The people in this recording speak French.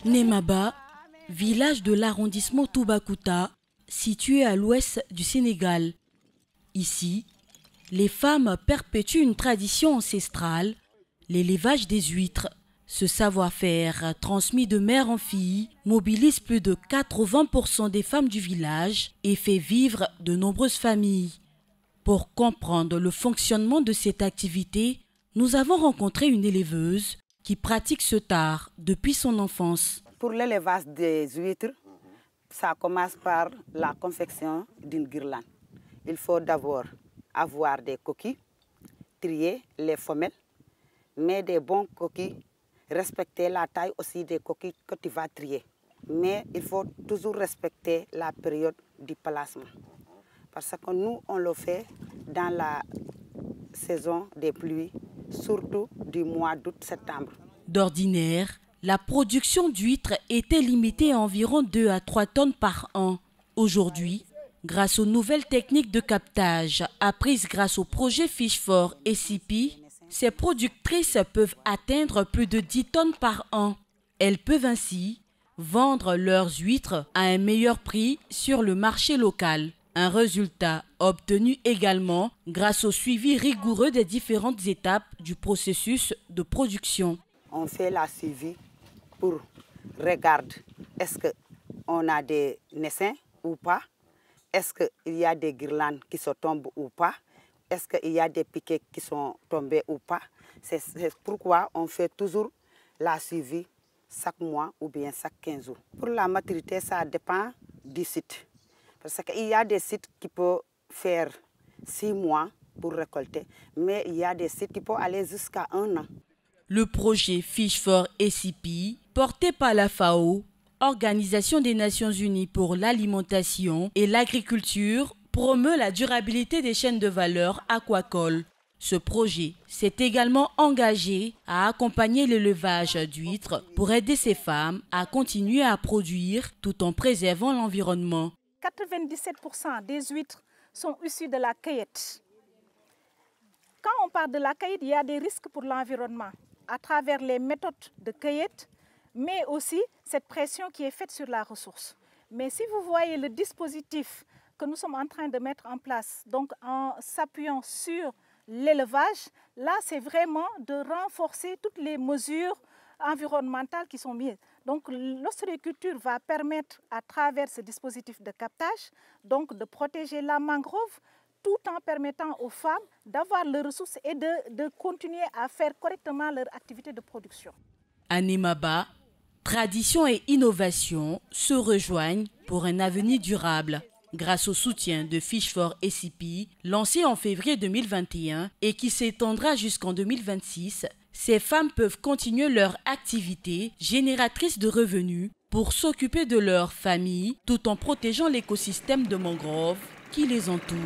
Nemaba, village de l'arrondissement Toubacouta, situé à l'ouest du Sénégal. Ici, les femmes perpétuent une tradition ancestrale, l'élevage des huîtres. Ce savoir-faire, transmis de mère en fille, mobilise plus de 80% des femmes du village et fait vivre de nombreuses familles. Pour comprendre le fonctionnement de cette activité, nous avons rencontré une éleveuse qui pratique cet art depuis son enfance. Pour l'élevage des huîtres, ça commence par la confection d'une guirlande. Il faut d'abord avoir des coquilles, trier les femelles, mais des bons coquilles, respecter la taille aussi des coquilles que tu vas trier. Mais il faut toujours respecter la période du placement. Parce que nous, on le fait dans la saison des pluies, surtout du mois d'août-septembre. D'ordinaire, la production d'huîtres était limitée à environ 2 à 3 tonnes par an. Aujourd'hui, grâce aux nouvelles techniques de captage apprises grâce au projet Fish for SCP, ces productrices peuvent atteindre plus de 10 tonnes par an. Elles peuvent ainsi vendre leurs huîtres à un meilleur prix sur le marché local. Un résultat obtenu également grâce au suivi rigoureux des différentes étapes du processus de production. On fait la suivi pour regarder est-ce qu'on a des naissins ou pas, est-ce qu'il y a des guirlandes qui se tombent ou pas, est-ce qu'il y a des piquets qui sont tombés ou pas. C'est pourquoi on fait toujours la suivi chaque mois ou bien chaque 15 jours. Pour la maturité, ça dépend du site. Parce qu'il y a des sites qui peuvent faire 6 mois pour récolter, mais il y a des sites qui peuvent aller jusqu'à 1 an. Le projet Fish for SCP, porté par la FAO, Organisation des Nations Unies pour l'alimentation et l'agriculture, promeut la durabilité des chaînes de valeur aquacoles. Ce projet s'est également engagé à accompagner l'élevage d'huîtres pour aider ces femmes à continuer à produire tout en préservant l'environnement. 97% des huîtres sont issues de la cueillette. Quand on parle de la cueillette, il y a des risques pour l'environnement à travers les méthodes de cueillette, mais aussi cette pression qui est faite sur la ressource. Mais si vous voyez le dispositif que nous sommes en train de mettre en place, donc en s'appuyant sur l'élevage, là c'est vraiment de renforcer toutes les mesures environnementales qui sont mises. Donc l'ostréiculture va permettre à travers ce dispositif de captage donc, de protéger la mangrove tout en permettant aux femmes d'avoir les ressources et de continuer à faire correctement leur activité de production. À Nemaba, tradition et innovation se rejoignent pour un avenir durable. Grâce au soutien de Fish for SCP, lancé en février 2021 et qui s'étendra jusqu'en 2026, ces femmes peuvent continuer leur activité génératrice de revenus pour s'occuper de leur famille tout en protégeant l'écosystème de mangroves qui les entoure.